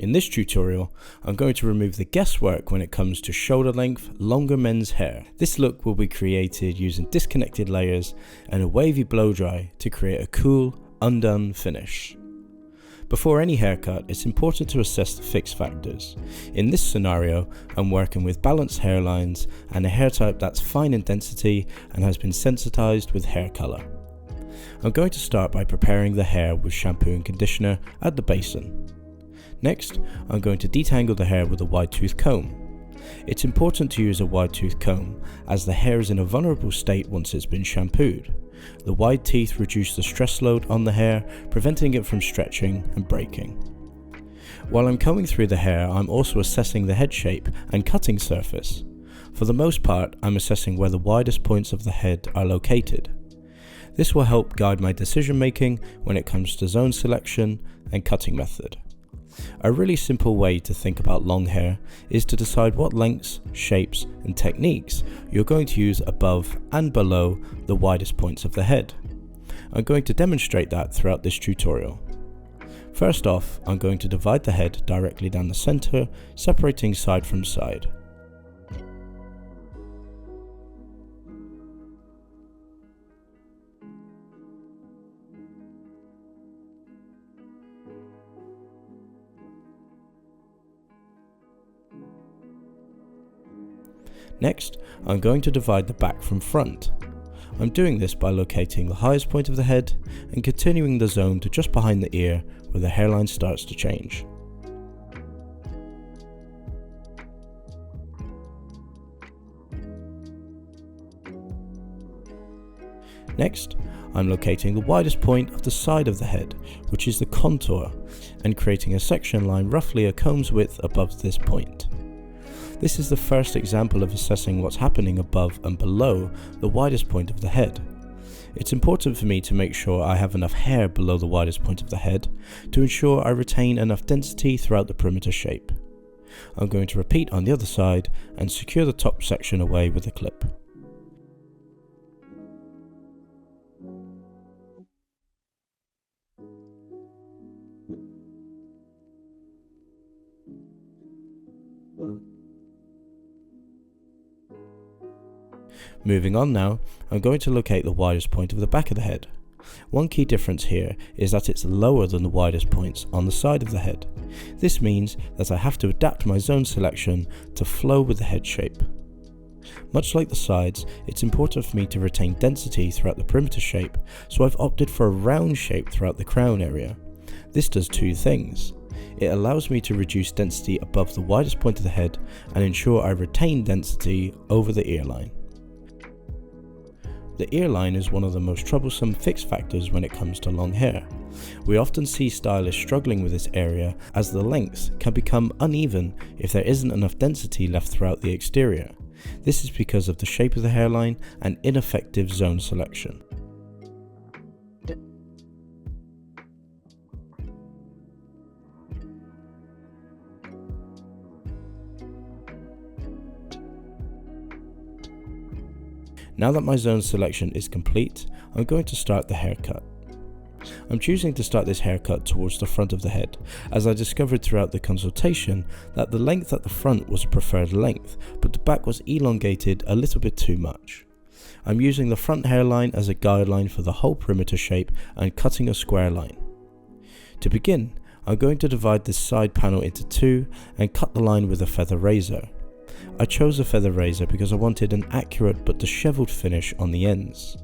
In this tutorial, I'm going to remove the guesswork when it comes to shoulder length, longer men's hair. This look will be created using disconnected layers and a wavy blow dry to create a cool, undone finish. Before any haircut, it's important to assess the fix factors. In this scenario, I'm working with balanced hairlines and a hair type that's fine in density and has been sensitized with hair color. I'm going to start by preparing the hair with shampoo and conditioner at the basin. Next, I'm going to detangle the hair with a wide tooth comb. It's important to use a wide tooth comb as the hair is in a vulnerable state once it's been shampooed. The wide teeth reduce the stress load on the hair, preventing it from stretching and breaking. While I'm combing through the hair, I'm also assessing the head shape and cutting surface. For the most part, I'm assessing where the widest points of the head are located. This will help guide my decision making when it comes to zone selection and cutting method. A really simple way to think about long hair is to decide what lengths, shapes and techniques you're going to use above and below the widest points of the head. I'm going to demonstrate that throughout this tutorial. First off, I'm going to divide the head directly down the center, separating side from side. Next, I'm going to divide the back from front. I'm doing this by locating the highest point of the head and continuing the zone to just behind the ear where the hairline starts to change. Next, I'm locating the widest point of the side of the head, which is the contour, and creating a section line roughly a comb's width above this point. This is the first example of assessing what's happening above and below the widest point of the head. It's important for me to make sure I have enough hair below the widest point of the head to ensure I retain enough density throughout the perimeter shape. I'm going to repeat on the other side and secure the top section away with a clip. Moving on now, I'm going to locate the widest point of the back of the head. One key difference here is that it's lower than the widest points on the side of the head. This means that I have to adapt my zone selection to flow with the head shape. Much like the sides, it's important for me to retain density throughout the perimeter shape, so I've opted for a round shape throughout the crown area. This does two things. It allows me to reduce density above the widest point of the head and ensure I retain density over the earline. The earline is one of the most troublesome fix factors when it comes to long hair. We often see stylists struggling with this area as the lengths can become uneven if there isn't enough density left throughout the exterior. This is because of the shape of the hairline and ineffective zone selection. Now that my zone selection is complete, I'm going to start the haircut. I'm choosing to start this haircut towards the front of the head, as I discovered throughout the consultation that the length at the front was a preferred length, but the back was elongated a little bit too much. I'm using the front hairline as a guideline for the whole perimeter shape and cutting a square line. To begin, I'm going to divide this side panel into two and cut the line with a feather razor. I chose a feather razor because I wanted an accurate but disheveled finish on the ends.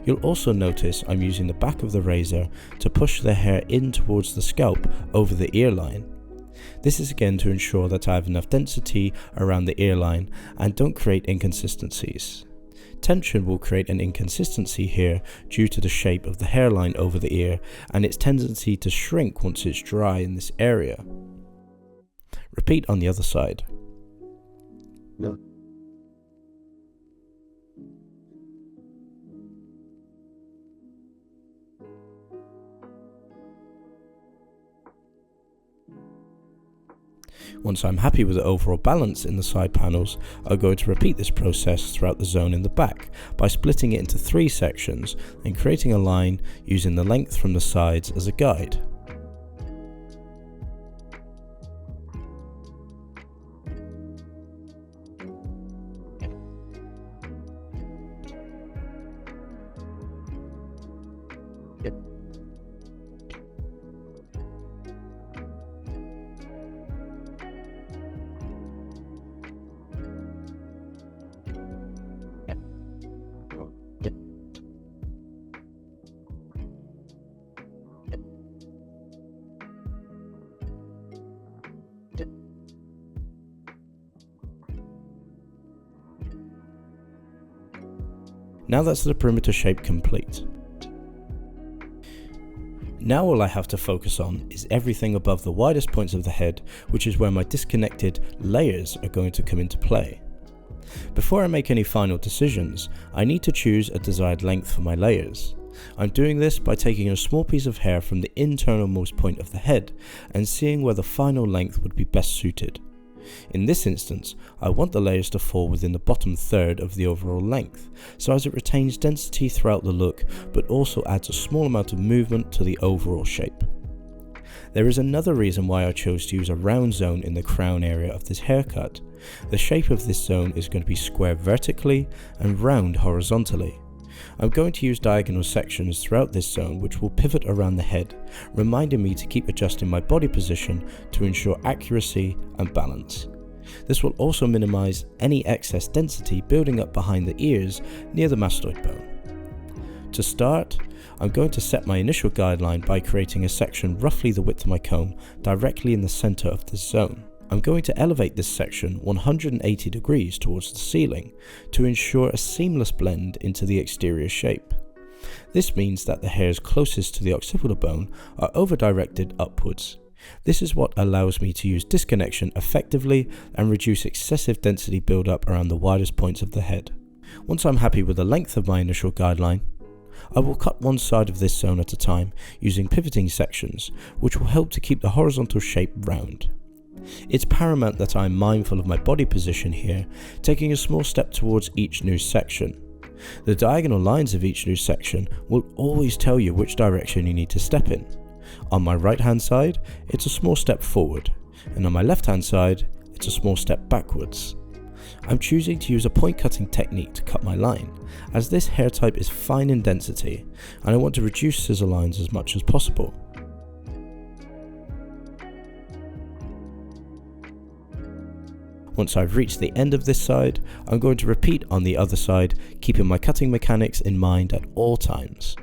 You'll also notice I'm using the back of the razor to push the hair in towards the scalp over the earline. This is again to ensure that I have enough density around the earline and don't create inconsistencies. Tension will create an inconsistency here due to the shape of the hairline over the ear and its tendency to shrink once it's dry in this area. Repeat on the other side. Once I'm happy with the overall balance in the side panels, I'm going to repeat this process throughout the zone in the back by splitting it into 3 sections and creating a line using the length from the sides as a guide. Now that's the perimeter shape complete. Now all I have to focus on is everything above the widest points of the head, which is where my disconnected layers are going to come into play. Before I make any final decisions, I need to choose a desired length for my layers. I'm doing this by taking a small piece of hair from the internalmost point of the head and seeing where the final length would be best suited. In this instance, I want the layers to fall within the bottom third of the overall length, so as it retains density throughout the look but also adds a small amount of movement to the overall shape. There is another reason why I chose to use a round zone in the crown area of this haircut. The shape of this zone is going to be square vertically and round horizontally. I'm going to use diagonal sections throughout this zone which will pivot around the head, reminding me to keep adjusting my body position to ensure accuracy and balance. This will also minimize any excess density building up behind the ears near the mastoid bone. To start, I'm going to set my initial guideline by creating a section roughly the width of my comb directly in the center of this zone. I'm going to elevate this section 180 degrees towards the ceiling to ensure a seamless blend into the exterior shape. This means that the hairs closest to the occipital bone are over-directed upwards. This is what allows me to use disconnection effectively and reduce excessive density build-up around the widest points of the head. Once I'm happy with the length of my initial guideline, I will cut one side of this zone at a time using pivoting sections, which will help to keep the horizontal shape round. It's paramount that I am mindful of my body position here, taking a small step towards each new section. The diagonal lines of each new section will always tell you which direction you need to step in. On my right hand side, it's a small step forward, and on my left hand side, it's a small step backwards. I'm choosing to use a point cutting technique to cut my line, as this hair type is fine in density, and I want to reduce scissor lines as much as possible. Once I've reached the end of this side, I'm going to repeat on the other side, keeping my cutting mechanics in mind at all times.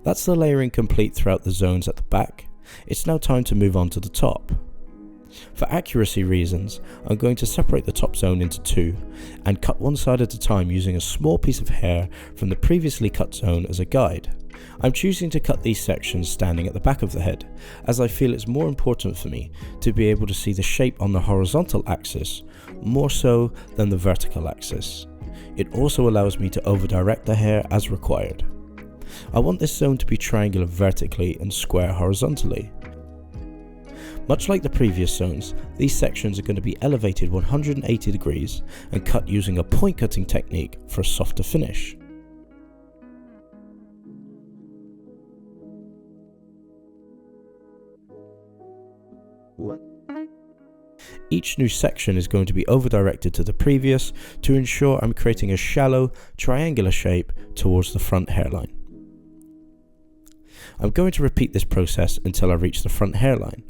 That's the layering complete throughout the zones at the back. It's now time to move on to the top. For accuracy reasons, I'm going to separate the top zone into 2 and cut one side at a time using a small piece of hair from the previously cut zone as a guide. I'm choosing to cut these sections standing at the back of the head, as I feel it's more important for me to be able to see the shape on the horizontal axis, more so than the vertical axis. It also allows me to over-direct the hair as required. I want this zone to be triangular vertically and square horizontally. Much like the previous zones, these sections are going to be elevated 180 degrees and cut using a point cutting technique for a softer finish. Each new section is going to be over-directed to the previous to ensure I'm creating a shallow, triangular shape towards the front hairline. I'm going to repeat this process until I reach the front hairline.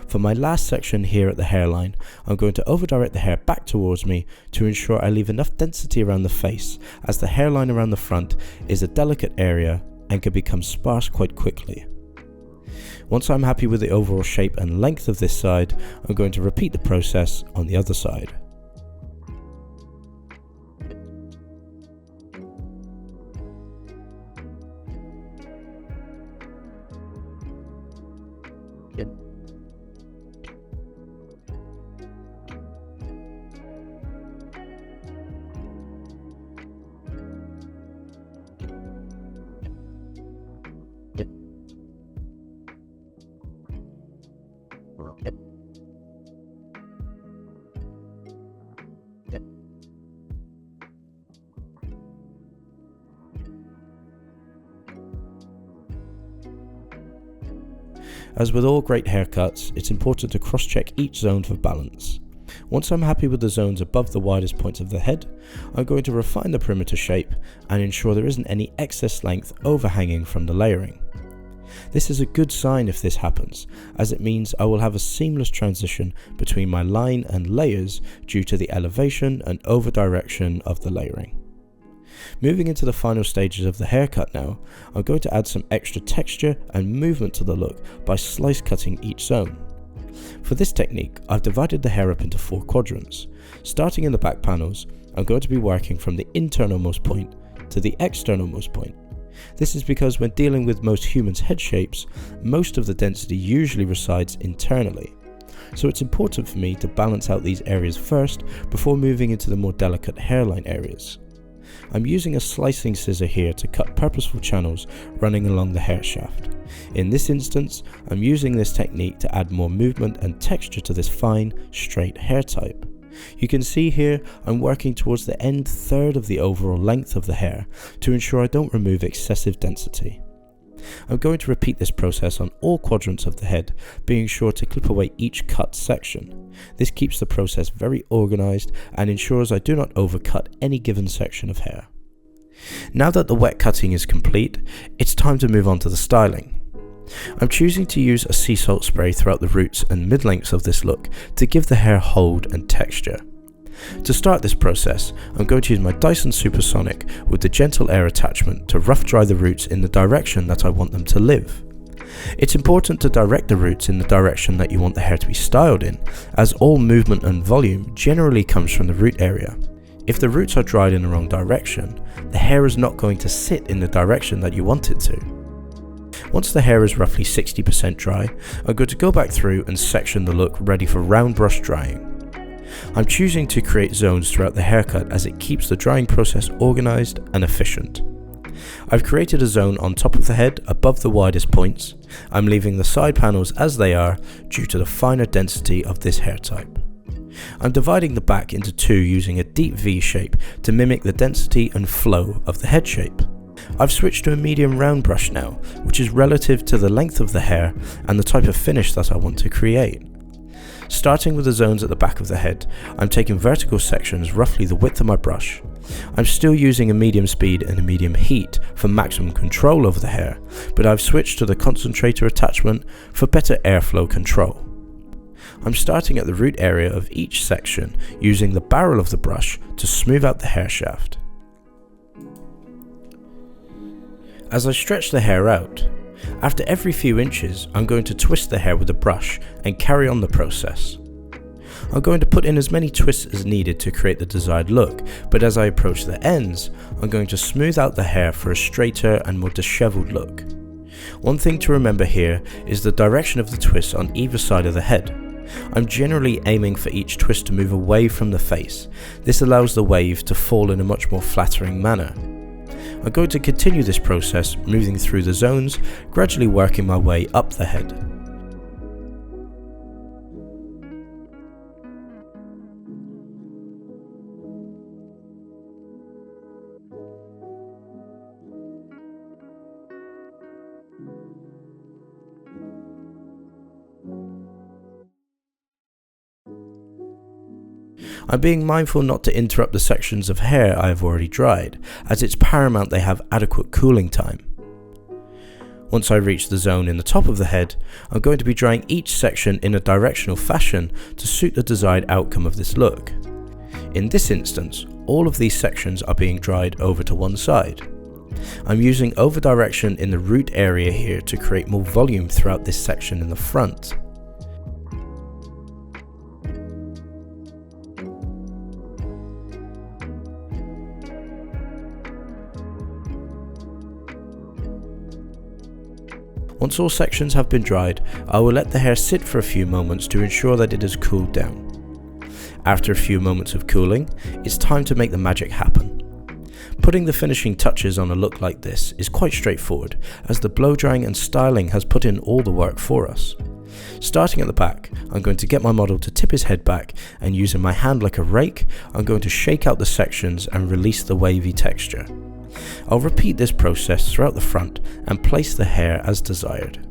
For my last section here at the hairline, I'm going to overdirect the hair back towards me to ensure I leave enough density around the face, as the hairline around the front is a delicate area and can become sparse quite quickly. Once I'm happy with the overall shape and length of this side, I'm going to repeat the process on the other side. As with all great haircuts, it's important to cross-check each zone for balance. Once I'm happy with the zones above the widest points of the head, I'm going to refine the perimeter shape and ensure there isn't any excess length overhanging from the layering. This is a good sign if this happens, as it means I will have a seamless transition between my line and layers due to the elevation and over direction of the layering. Moving into the final stages of the haircut now, I'm going to add some extra texture and movement to the look by slice cutting each zone. For this technique, I've divided the hair up into 4 quadrants. Starting in the back panels, I'm going to be working from the internalmost point to the externalmost point. This is because when dealing with most humans' head shapes, most of the density usually resides internally. So it's important for me to balance out these areas first before moving into the more delicate hairline areas. I'm using a slicing scissor here to cut purposeful channels running along the hair shaft. In this instance, I'm using this technique to add more movement and texture to this fine, straight hair type. You can see here I'm working towards the end third of the overall length of the hair to ensure I don't remove excessive density. I'm going to repeat this process on all quadrants of the head, being sure to clip away each cut section. This keeps the process very organized and ensures I do not overcut any given section of hair. Now that the wet cutting is complete, it's time to move on to the styling. I'm choosing to use a sea salt spray throughout the roots and mid-lengths of this look to give the hair hold and texture. To start this process, I'm going to use my Dyson Supersonic with the gentle air attachment to rough dry the roots in the direction that I want them to live. It's important to direct the roots in the direction that you want the hair to be styled in, as all movement and volume generally comes from the root area. If the roots are dried in the wrong direction, the hair is not going to sit in the direction that you want it to. Once the hair is roughly 60% dry, I'm going to go back through and section the look ready for round brush drying. I'm choosing to create zones throughout the haircut as it keeps the drying process organized and efficient. I've created a zone on top of the head above the widest points. I'm leaving the side panels as they are due to the finer density of this hair type. I'm dividing the back into 2 using a deep V shape to mimic the density and flow of the head shape. I've switched to a medium round brush now, which is relative to the length of the hair and the type of finish that I want to create. Starting with the zones at the back of the head, I'm taking vertical sections roughly the width of my brush. I'm still using a medium speed and a medium heat for maximum control over the hair, but I've switched to the concentrator attachment for better airflow control. I'm starting at the root area of each section using the barrel of the brush to smooth out the hair shaft. As I stretch the hair out, after every few inches, I'm going to twist the hair with a brush and carry on the process. I'm going to put in as many twists as needed to create the desired look, but as I approach the ends, I'm going to smooth out the hair for a straighter and more disheveled look. One thing to remember here is the direction of the twists on either side of the head. I'm generally aiming for each twist to move away from the face. This allows the wave to fall in a much more flattering manner. I'm going to continue this process, moving through the zones, gradually working my way up the head. I'm being mindful not to interrupt the sections of hair I have already dried, as it's paramount they have adequate cooling time. Once I reach the zone in the top of the head, I'm going to be drying each section in a directional fashion to suit the desired outcome of this look. In this instance, all of these sections are being dried over to one side. I'm using over direction in the root area here to create more volume throughout this section in the front. Once all sections have been dried, I will let the hair sit for a few moments to ensure that it has cooled down. After a few moments of cooling, it's time to make the magic happen. Putting the finishing touches on a look like this is quite straightforward, as the blow drying and styling has put in all the work for us. Starting at the back, I'm going to get my model to tip his head back, and using my hand like a rake, I'm going to shake out the sections and release the wavy texture. I'll repeat this process throughout the front and place the hair as desired.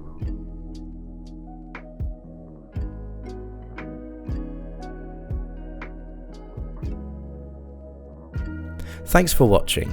Thanks for watching.